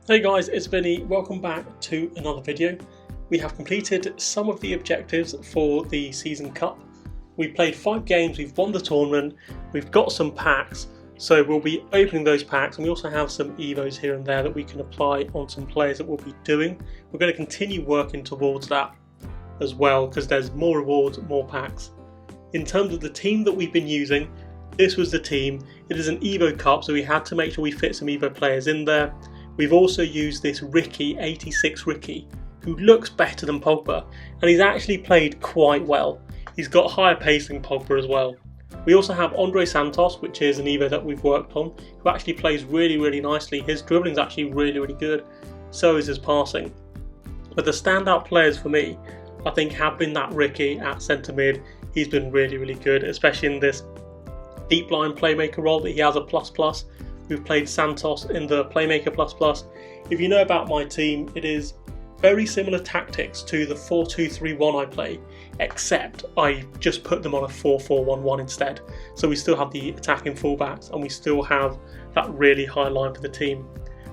Hey guys, it's Vinny. Welcome back to another video. We have completed some of the objectives for the season cup. We played 5 games, we've won the tournament, we've got some packs, so we'll be opening those packs, and we also have some evos here and there that we can apply on some players that we'll be doing. We're going to continue working towards that as well because there's more rewards, more packs. In terms of the team that we've been using, this was the team. It is an evo cup, so we had to make sure we fit some evo players in there. We've also used this Ricky, 86 Ricky, who looks better than Pogba, and he's actually played quite well. He's got higher pace than Pogba as well. We also have Andre Santos, which is an evo that we've worked on, who actually plays really nicely. His dribbling's actually really good, so is his passing. But the standout players for me, I think, have been that Ricky at centre mid. He's been really good, especially in this deep line playmaker role that he has a ++. We've played Santos in the Playmaker ++. If you know about my team, it is very similar tactics to the 4-2-3-1 I play, except I just put them on a 4-4-1-1 instead. So we still have the attacking fullbacks and we still have that really high line for the team.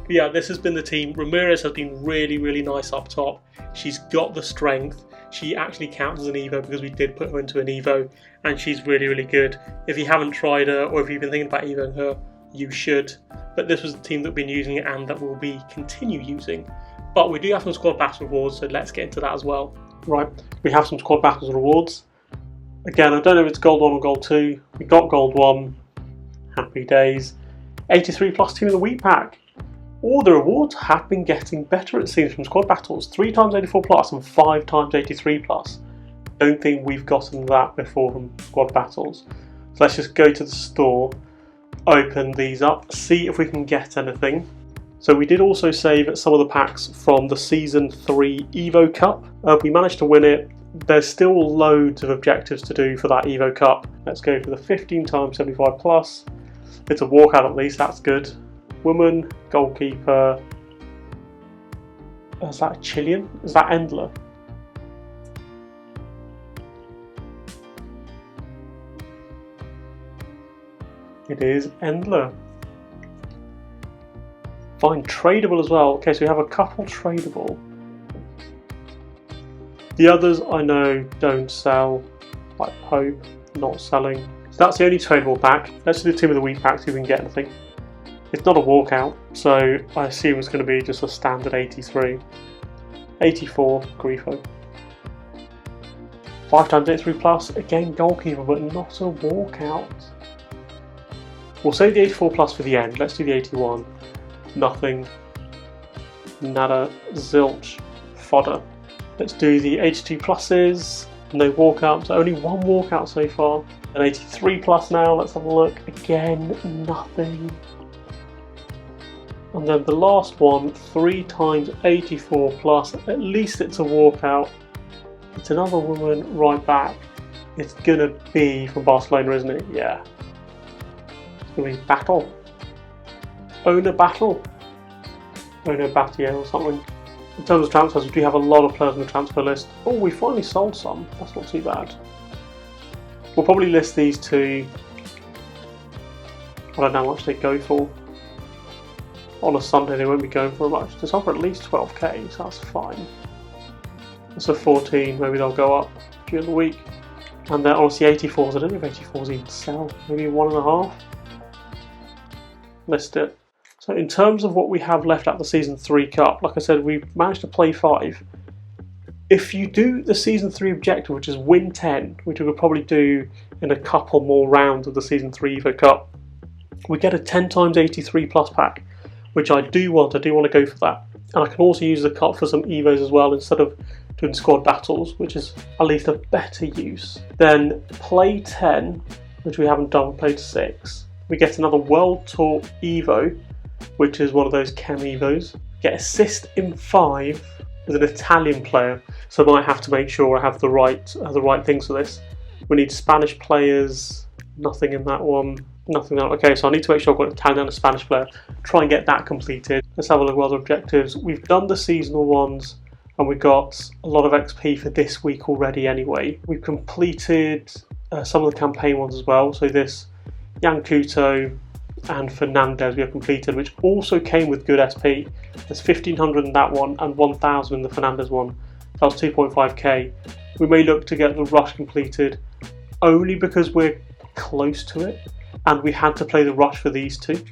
But yeah, this has been the team. Ramirez has been really nice up top. She's got the strength. She actually counts as an evo because we did put her into an evo, and she's really good. If you haven't tried her, or if you've been thinking about evoing her, you should, but this was the team that we've been using and that we'll be continue using. But we do have some squad battle rewards, so let's get into that as well. Right, we have some squad battles rewards. Again, I don't know if it's gold 1 or gold 2. We got gold 1. Happy days. 83 plus team of the week pack. All the rewards have been getting better, it seems, from squad battles. 3 times 84 plus and 5 times 83 plus. Don't think we've gotten that before from squad battles. So let's just go to the store, open these up, see if we can get anything. So we did also save some of the packs from the Season 3 Evo Cup. We managed to win it. There's still loads of objectives to do for that Evo Cup. Let's go for the 15 times 75 plus. It's a walkout at least, that's good. Woman, goalkeeper. Is that a Chilean? Is that Endler? It is Endler. Fine, tradable as well. Okay, so we have a couple tradable. The others I know don't sell, like Pope, not selling. So that's the only tradable pack. Let's do the team of the week pack, see if we can get anything. It's not a walkout, so I assume it's going to be just a standard 83. 84, Grifo. 5 times 83 plus, again goalkeeper, but not a walkout. We'll save the 84 plus for the end. Let's do the 81. Nothing. Nada. Zilch. Fodder. Let's do the 82 pluses. No walkouts. Only 1 walkout so far. An 83 plus now. Let's have a look. Again, nothing. And then the last one, 3 times 84 plus. At least it's a walkout. It's another woman right back. It's gonna be from Barcelona, isn't it? Yeah. Battle. Owner Battle. Owner Battier or something. In terms of transfers, we do have a lot of players on the transfer list. Oh, we finally sold some. That's not too bad. We'll probably list these two. I don't know how much they go for. On a Sunday, they won't be going for much. They sell for at least 12k, so that's fine. That's a 14. Maybe they'll go up during the week. And then obviously 84s. I don't know if 84s even sell. Maybe 1.5. List it. So in terms of what we have left at the Season 3 Cup, like I said, we've managed to play 5. If you do the Season 3 objective, which is win 10, which we will probably do in a couple more rounds of the Season 3 Evo Cup, we get a 10 times 83 plus pack, which I do want to go for that. And I can also use the cup for some Evos as well, instead of doing squad battles, which is at least a better use. Then play 10, which we haven't done, played 6. We get another World Tour Evo, which is one of those Chem Evos. Get assist in 5 with an Italian player, so I might have to make sure I have the right things for this. We need Spanish players, nothing in that one, nothing else. Okay, so I need to make sure I've got an Italian and a Spanish player. Try and get that completed. Let's have a look at other objectives. We've done the seasonal ones, and we got a lot of XP for this week already anyway. We've completed some of the campaign ones as well, so this Yankuto, and Fernandez we have completed, which also came with good SP. There's 1500 in that one and 1000 in the Fernandez one. That was 2.5k. We may look to get the rush completed only because we're close to it and we had to play the rush for these two.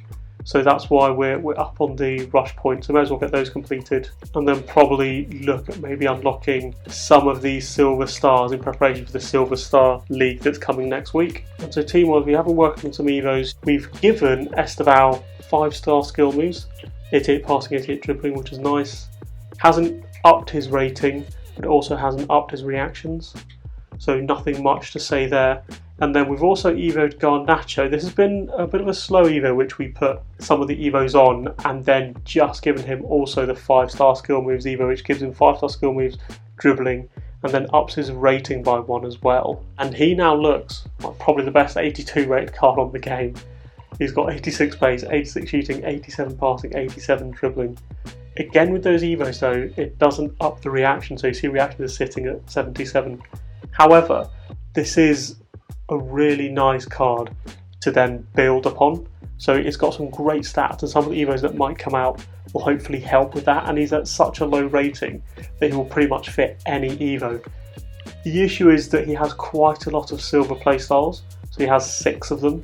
So that's why we're up on the rush point, so may as well get those completed and then probably look at maybe unlocking some of these silver stars in preparation for the silver star league that's coming next week. And so team-wise, we have been working on some evos. We've given Esteval 5-star skill moves, 88 passing, 88 dribbling, which is nice. Hasn't upped his rating, but it also hasn't upped his reactions, so nothing much to say there. And then we've also evoed Garnacho. This has been a bit of a slow evo, which we put some of the evos on and then just given him also the 5-star skill moves evo, which gives him 5-star skill moves, dribbling, and then ups his rating by 1 as well. And he now looks like probably the best 82 rated card on the game. He's got 86 pace, 86 shooting, 87 passing, 87 dribbling. Again with those evos though, it doesn't up the reaction, so you see reaction is sitting at 77. However, this is a really nice card to then build upon. So it's got some great stats, and some of the evos that might come out will hopefully help with that, and he's at such a low rating that he will pretty much fit any evo. The issue is that he has quite a lot of silver playstyles, so he has 6 of them,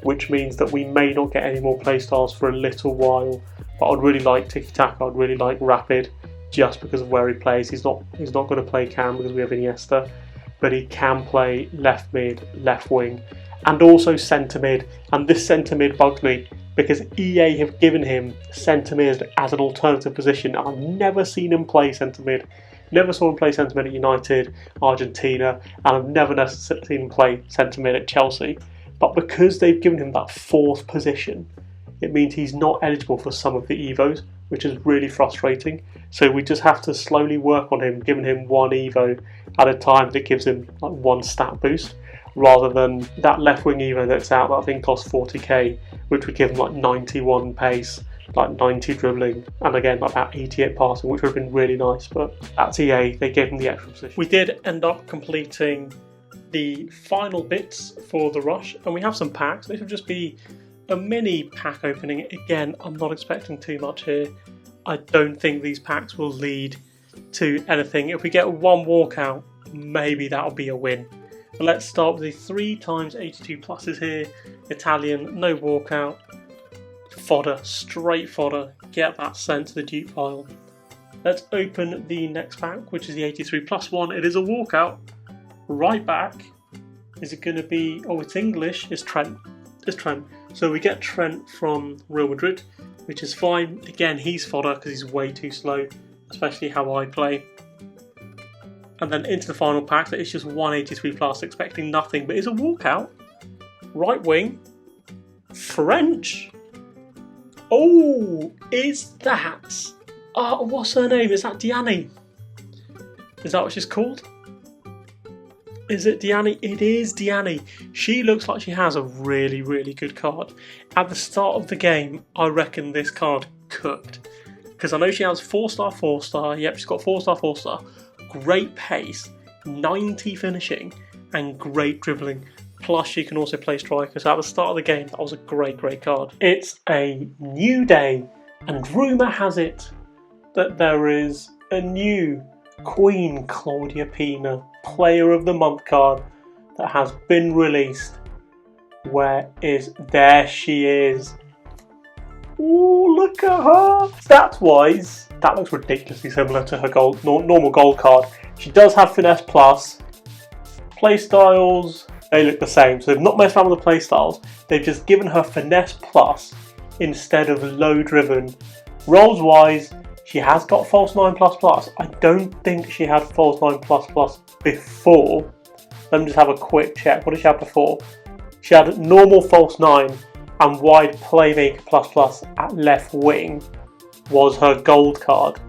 which means that we may not get any more playstyles for a little while. But I'd really like tiki-taka, I'd really like rapid, just because of where he plays. He's not going to play cam because we have Iniesta, but he can play left mid, left wing, and also centre mid. And this centre mid bugs me because EA have given him centre mid as an alternative position. I've never seen him play centre mid. Never saw him play centre mid at United, Argentina, and I've never seen him play centre mid at Chelsea. But because they've given him that 4th position, it means he's not eligible for some of the evos, which is really frustrating. So we just have to slowly work on him, giving him 1 evo at a time that gives him like 1 stat boost, rather than that left wing evo that's out that I think costs 40k, which would give him like 91 pace, like 90 dribbling, and again like about 88 passing, which would have been really nice. But that's EA, they gave him the extra position. We did end up completing the final bits for the rush, and we have some packs. This will just be a mini pack opening. Again, I'm not expecting too much here. I don't think these packs will lead to anything. If we get 1 walkout, maybe that'll be a win. But let's start with the 3 times 82 pluses here. Italian, no walkout. Fodder, straight fodder. Get that sent to the dupe pile. Let's open the next pack, which is the 83 plus 1. It is a walkout. Right back. Is it going to be... oh, it's English. It's Trent. It's Trent. So we get Trent from Real Madrid, which is fine. Again, he's fodder because he's way too slow, especially how I play. And then into the final pack, that is just 183 plus, expecting nothing, but it's a walkout. Right wing. French. Oh, is that... what's her name? Is that Diani? Is that what she's called? Is it Diani? It is Diani. She looks like she has a really, really good card. At the start of the game, I reckon this card cooked. Because I know she has 4-star, 4-star. Yep, she's got 4-star, 4-star. Great pace, 90 finishing, and great dribbling. Plus, she can also play striker. So at the start of the game, that was a great, great card. It's a new day, and rumour has it that there is a new Queen Claudia Pina Player of the Month card that has been released. Where is... there she is. Ooh, look at her. Stats wise, that looks ridiculously similar to her gold, normal gold card. She does have finesse plus. Playstyles, they look the same. So they've not messed around with the playstyles. They've just given her finesse plus instead of low driven. Rolls wise, she has got false 9 plus plus. I don't think she had false 9 plus plus before. Let me just have a quick check. What did she have before? She had normal false 9 and wide playmaker plus plus at left wing was her gold card.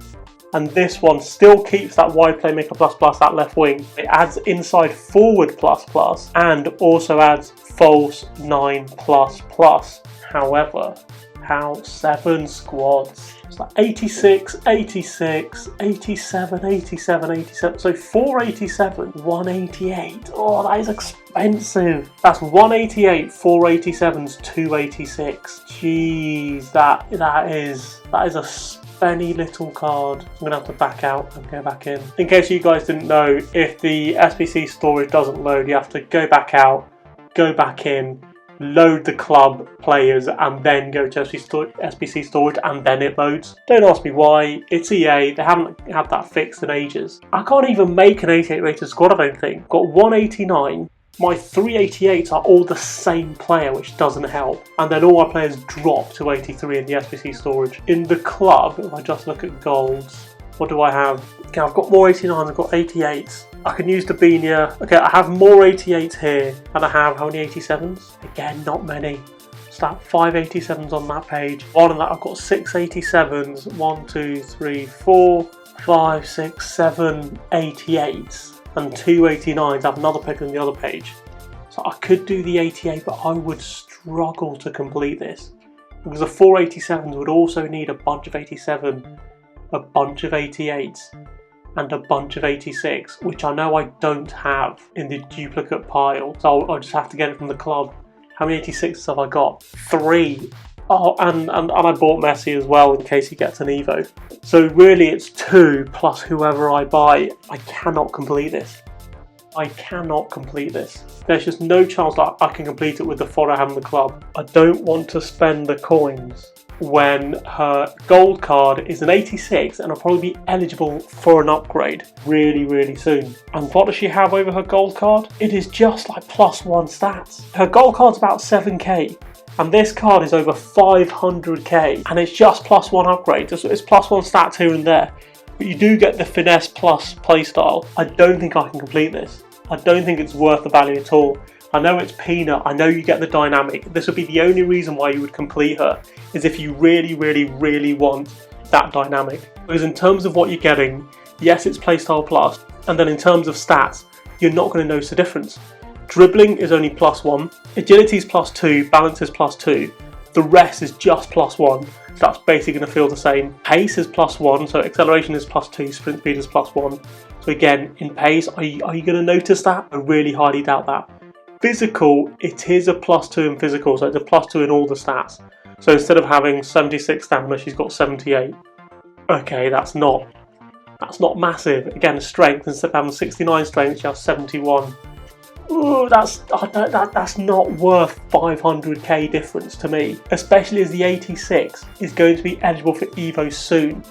And this one still keeps that wide playmaker plus plus at left wing. It adds inside forward plus plus and also adds false 9 plus plus. However, how 7 squads It's like 86, 86, 87, 87, 87. So 487, 188. Oh, that is expensive. That's 188, 487s, 286. Jeez, that is a spenny little card. I'm gonna have to back out and go back in. In case you guys didn't know, if the SBC storage doesn't load, you have to go back out, go back in, load the club players, and then go to SBC storage, and then it loads. Don't ask me why. It's EA. They haven't had that fixed in ages. I can't even make an 88 rated squad, I don't think. Got 189. My 388s are all the same player, which doesn't help. And then all our players drop to 83 in the SBC storage. In the club, if I just look at golds, what do I have? Okay, I've got more 89s, I've got 88s. I can use the Pina. Okay, I have more 88s here, and I have how many 87s? Again, not many. It's that 5 87s on that page. One of that, I've got 6 87s. 1, 2, 3, 4, 5, 6, 7 88s. And 2 89s. I have another pick on the other page. So I could do the 88, but I would struggle to complete this. Because the 4 87s would also need a bunch of 87, a bunch of 88s, and a bunch of 86, which I know I don't have in the duplicate pile. So I'll just have to get it from the club. How many 86s have I got? 3. Oh, and I bought Messi as well in case he gets an Evo. So really it's 2 plus whoever I buy. I cannot complete this. I cannot complete this. There's just no chance that I can complete it with the fodder I have in the club. I don't want to spend the coins when her gold card is an 86 and I'll probably be eligible for an upgrade really soon. And what does she have over her gold card? It is just like +1 stats. Her gold card's about 7k. And this card is over 500k, and it's just +1 upgrade. It's +1 stats here and there. But you do get the finesse plus playstyle. I don't think I can complete this. I don't think it's worth the value at all. I know it's Pina, I know you get the dynamic. This would be the only reason why you would complete her, is if you really want that dynamic. Because in terms of what you're getting, yes, it's playstyle plus, and then in terms of stats, you're not going to notice the difference. Dribbling is only +1, agility is +2, balance is +2, the rest is just +1, so that's basically going to feel the same. Pace is +1, so acceleration is +2, sprint speed is +1. So again, in pace, are you going to notice that? I really highly doubt that. Physical, it is a +2 in physical, so it's a +2 in all the stats. So instead of having 76 stamina, she's got 78. Okay, that's not massive. Again, strength, instead of having 69 strength, she has 71. Ooh, that's not worth 500k difference to me, especially as the 86 is going to be eligible for Evo soon,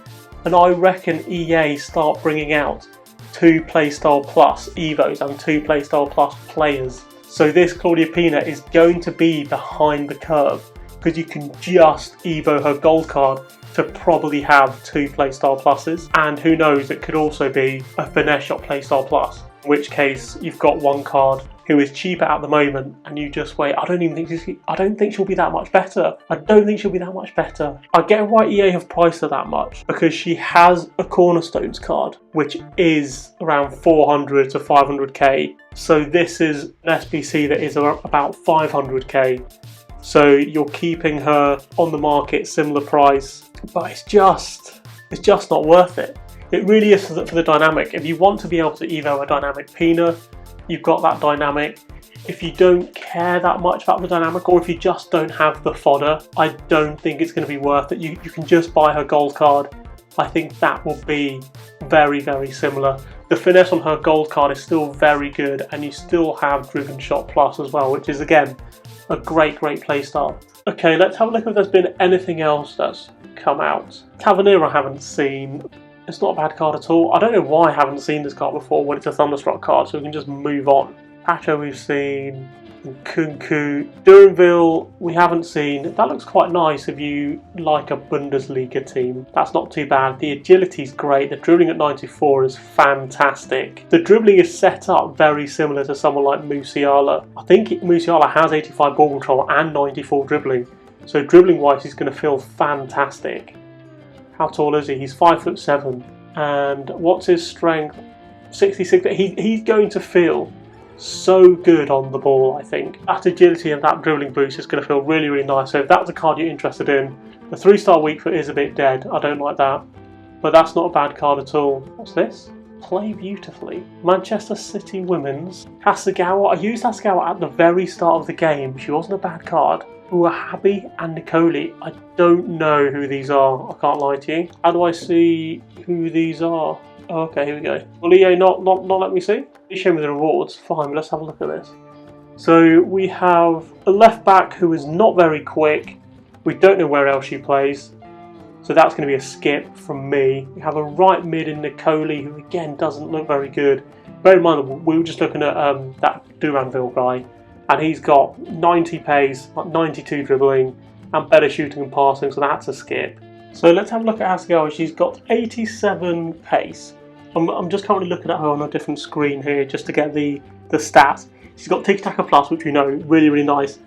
and I reckon EA start bringing out 2 playstyle plus Evos and 2 playstyle plus players. So this Claudia Pina is going to be behind the curve, because you can just Evo her gold card to probably have 2 playstyle pluses, and who knows, it could also be a finesse shot playstyle plus. In which case you've got one card who is cheaper at the moment, and you just wait. I don't think she'll be that much better. I get why EA have priced her that much, because she has a Cornerstones card, which is around 400 to 500k. So this is an SBC that is about 500k. So you're keeping her on the market similar price, but it's just not worth it. It really is for the dynamic. If you want to be able to evo a dynamic Pina, you've got that dynamic. If you don't care that much about the dynamic, or if you just don't have the fodder, I don't think it's going to be worth it. You can just buy her gold card. I think that will be very similar. The finesse on her gold card is still very good, and you still have driven shot plus as well, which is again a great playstyle. Okay, let's have a look if there's been anything else that's come out. Tavernier I haven't seen. It's not a bad card at all. I don't know why I haven't seen this card before when it's a Thunderstruck card, so we can just move on. Pacho we've seen, Kunku. Duranville we haven't seen. That looks quite nice if you like a Bundesliga team. That's not too bad. The agility's great. The dribbling at 94 is fantastic. The dribbling is set up very similar to someone like Musiala. I think Musiala has 85 ball control and 94 dribbling. So dribbling wise he's going to feel fantastic. How tall is he? He's 5'7", and what's his strength? 66. He's going to feel so good on the ball, I think. That agility and that dribbling boost is going to feel really nice. So if that's a card you're interested in, The 3-star weak foot is a bit dead, I don't like that. But that's not a bad card at all. What's this? Play beautifully. Manchester City Women's. Hasegawa. I used Hasegawa at the very start of the game. She wasn't a bad card. Uahabi and Nicoli. I don't know who these are, I can't lie to you. How do I see who these are? Oh, okay, here we go. Will EA not let me see? You show me the rewards. Fine, let's have a look at this. So we have a left back who is not very quick. We don't know where else she plays. So that's going to be a skip from me. We have a right mid in Nicoli who again doesn't look very good. Bear in mind we were just looking at that Duranville guy. And he's got 90 pace, 92 dribbling, and better shooting and passing, so that's a skip. So let's have a look at Hasegawa. She's got 87 pace. I'm just currently looking at her on a different screen here just to get the stats. She's got Tiki Taka Plus, which we know, really nice.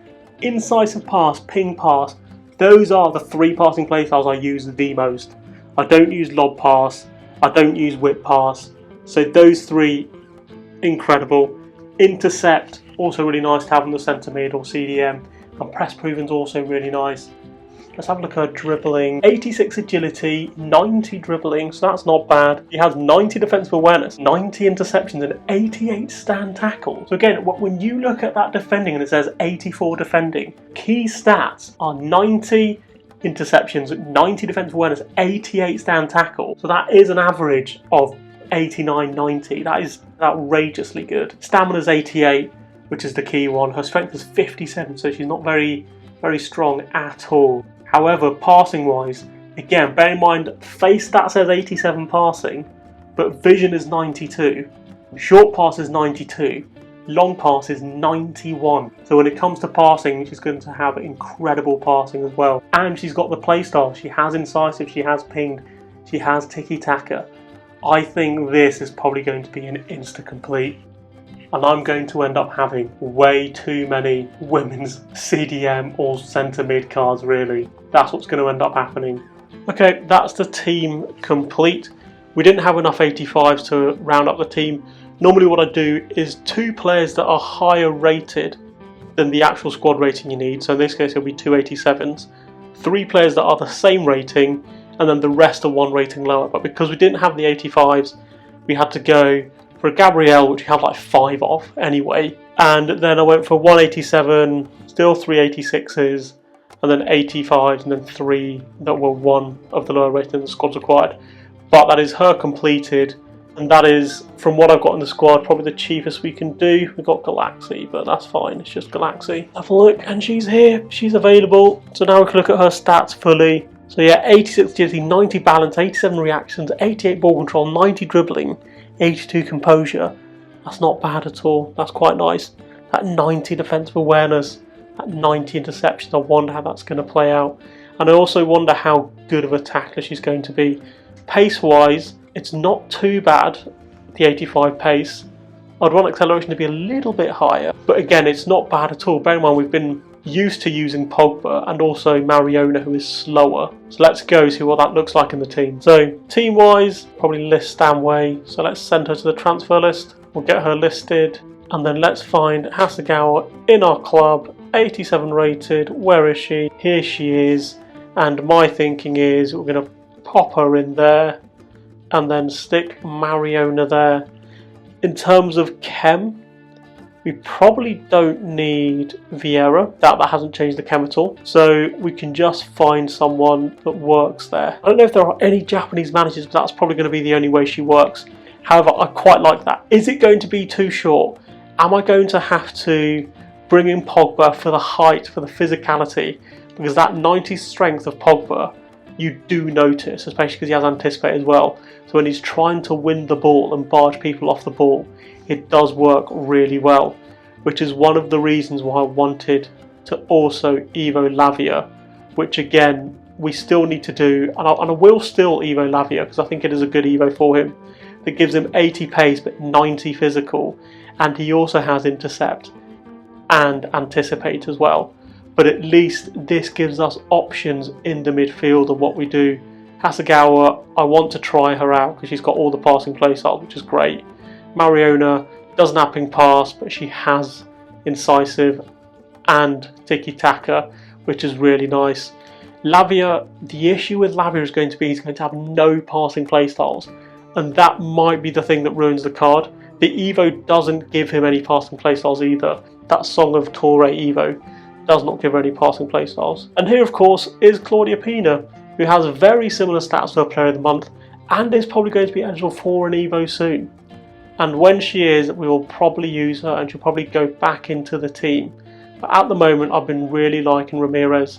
Incisive pass, ping pass. Those are the 3 passing play styles I use the most. I don't use lob pass, I don't use whip pass. So those 3, incredible. Intercept, also really nice to have on the centre mid or CDM. And press proven's also really nice. Let's have a look at her dribbling. 86 agility, 90 dribbling, so that's not bad. She has 90 defensive awareness, 90 interceptions and 88 stand tackles. So again, when you look at that defending and it says 84 defending, key stats are 90 interceptions, 90 defensive awareness, 88 stand tackles. So that is an average of 89, 90. That is outrageously good. Stamina's 88, which is the key one. Her strength is 57, so she's not very strong at all. However, passing wise, again, bear in mind, face stat says 87 passing, but vision is 92. Short pass is 92. Long pass is 91. So when it comes to passing, she's going to have incredible passing as well. And she's got the play style. She has incisive, she has pinged, she has tiki-taka. I think this is probably going to be an insta-complete. And I'm going to end up having way too many women's CDM or centre mid cards, really. That's what's going to end up happening. Okay, that's the team complete. We didn't have enough 85s to round up the team. Normally what I do is 2 players that are higher rated than the actual squad rating you need. So in this case it'll be 2 87s. 3 players that are the same rating, and then the rest are 1 rating lower. But because we didn't have the 85s, we had to go for a Gabrielle, which we had like 5 of anyway, and then I went for 187, still 3 86s, and then 85s, and then 3 that were 1 of the lower rating the squad's required. But that is her completed, and that is, from what I've got in the squad, probably the cheapest we can do. We've got Galaxy, but that's fine, it's just Galaxy. Have a look, and she's here, she's available. So now we can look at her stats fully. So yeah, 86 agility, 90 balance, 87 reactions, 88 ball control, 90 dribbling, 82 composure. That's not bad at all. That's quite nice. That 90 defensive awareness, that 90 interceptions. I wonder how that's going to play out. And I also wonder how good of a tackler she's going to be. Pace wise, it's not too bad, the 85 pace. I'd want acceleration to be a little bit higher, but again, it's not bad at all. Bear in mind, we've been used to using Pogba and also Mariona, who is slower. So let's go see what that looks like in the team. So team wise, probably list Stanway. So let's send her to the transfer list. We'll get her listed, and then let's find Hasegawa in our club, 87 rated. Where is she? Here she is. And my thinking is we're going to pop her in there and then stick Mariona there. In terms of chem, we probably don't need Vieira. That hasn't changed the chem at all. So we can just find someone that works there. I don't know if there are any Japanese managers, but that's probably going to be the only way she works. However, I quite like that. Is it going to be too short? Am I going to have to bring in Pogba for the height, for the physicality? Because that 90 strength of Pogba, you do notice, especially because he has anticipate as well. So when he's trying to win the ball and barge people off the ball, it does work really well, which is one of the reasons why I wanted to also Evo Lavia, which again, we still need to do, and I will still Evo Lavia because I think it is a good Evo for him, that gives him 80 pace but 90 physical, and he also has intercept and anticipate as well. But at least this gives us options in the midfield of what we do. Hasegawa, I want to try her out because she's got all the passing play styles, which is great. Mariona doesn't have ping pass, but she has incisive and tiki-taka, which is really nice. Lavia, the issue with Lavia is going to be he's going to have no passing playstyles, and that might be the thing that ruins the card. The Evo doesn't give him any passing playstyles either. That Song of Torre Evo does not give her any passing playstyles. And here, of course, is Claudia Pina, who has very similar stats to her Player of the Month, and is probably going to be eligible for an Evo soon. And when she is, we will probably use her, and she'll probably go back into the team. But at the moment, I've been really liking Ramirez,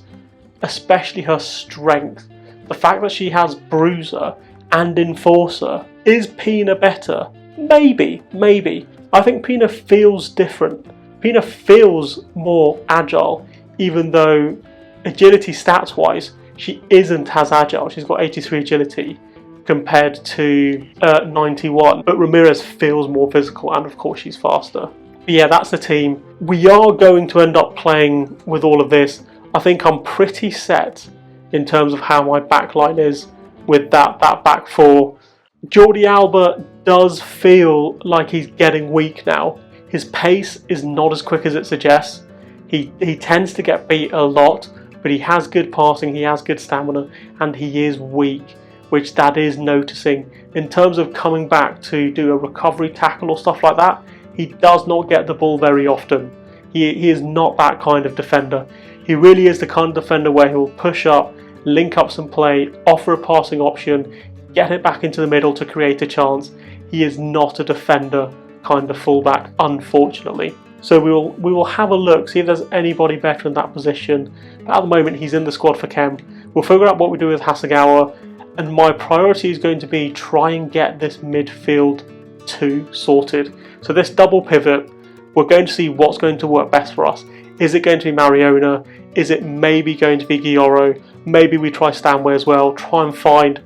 especially her strength. The fact that she has Bruiser and Enforcer. Is Pina better? Maybe. I think Pina feels different. Pina feels more agile, even though agility stats wise, she isn't as agile. She's got 83 agility compared to 91, but Ramirez feels more physical, and of course she's faster. But yeah, that's the team. We are going to end up playing with all of this. I think I'm pretty set in terms of how my backline is with that back four. Jordi Alba does feel like he's getting weak now. His pace is not as quick as it suggests. He tends to get beat a lot, but he has good passing, he has good stamina, and he is weak, which that is noticing. In terms of coming back to do a recovery tackle or stuff like that, he does not get the ball very often. He is not that kind of defender. He really is the kind of defender where he will push up, link up some play, offer a passing option, get it back into the middle to create a chance. He is not a defender kind of fullback, unfortunately. So we will have a look, see if there's anybody better in that position. But at the moment, he's in the squad for Chem. We'll figure out what we do with Hasegawa, and my priority is going to be try and get this midfield 2 sorted. So this double pivot, we're going to see what's going to work best for us. Is it going to be Mariona? Is it maybe going to be Gioro? Maybe we try Stanway as well. Try and find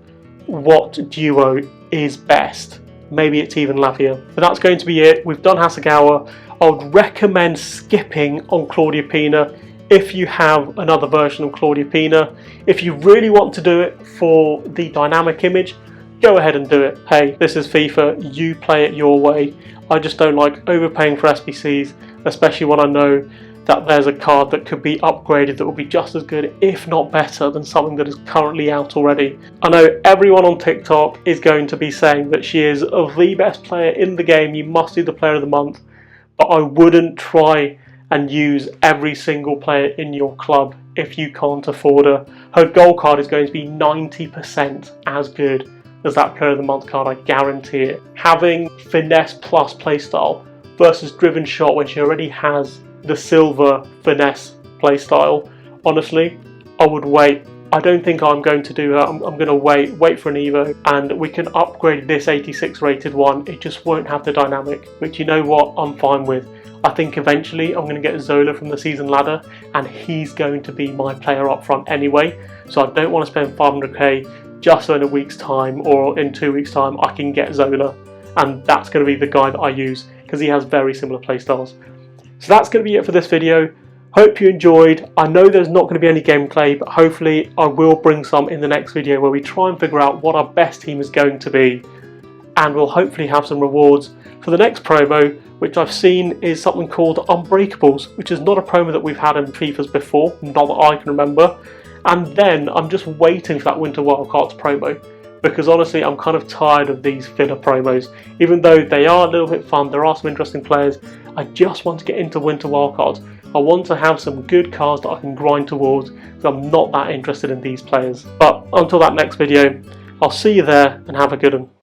what duo is best. Maybe it's even Lavia. But that's going to be it. We've done Hasegawa. I would recommend skipping on Claudia Pina if you have another version of Claudia Pina. If you really want to do it for the dynamic image, go ahead and do it. Hey, this is FIFA. You play it your way. I just don't like overpaying for SBCs, especially when I know that there's a card that could be upgraded that will be just as good, if not better, than something that is currently out already. I know everyone on TikTok is going to be saying that she is the best player in the game, you must do the Player of the Month, but I wouldn't try and use every single player in your club if you can't afford her. Her goal card is going to be 90% as good as that Player of the Month card, I guarantee it. Having finesse plus playstyle versus driven shot when she already has the silver finesse playstyle, honestly, I would wait. I don't think I'm going to do that. I'm going to wait for an Evo, and we can upgrade this 86 rated one. It just won't have the dynamic, which, you know what, I'm fine with. I think eventually I'm going to get Zola from the season ladder, and he's going to be my player up front anyway, so I don't want to spend 500k just so in a week's time or in 2 weeks time I can get Zola, and that's going to be the guy that I use because he has very similar playstyles. So that's going to be it for this video. Hope you enjoyed. I know there's not going to be any gameplay, but hopefully I will bring some in the next video where we try and figure out what our best team is going to be, and we'll hopefully have some rewards for the next promo, which I've seen is something called Unbreakables, which is not a promo that we've had in FIFAs before, not that I can remember. And then I'm just waiting for that Winter Wildcards promo, because honestly I'm kind of tired of these filler promos. Even though they are a little bit fun, there are some interesting players, I just want to get into Winter Wildcards. I want to have some good cards that I can grind towards, because I'm not that interested in these players. But until that next video, I'll see you there and have a good one.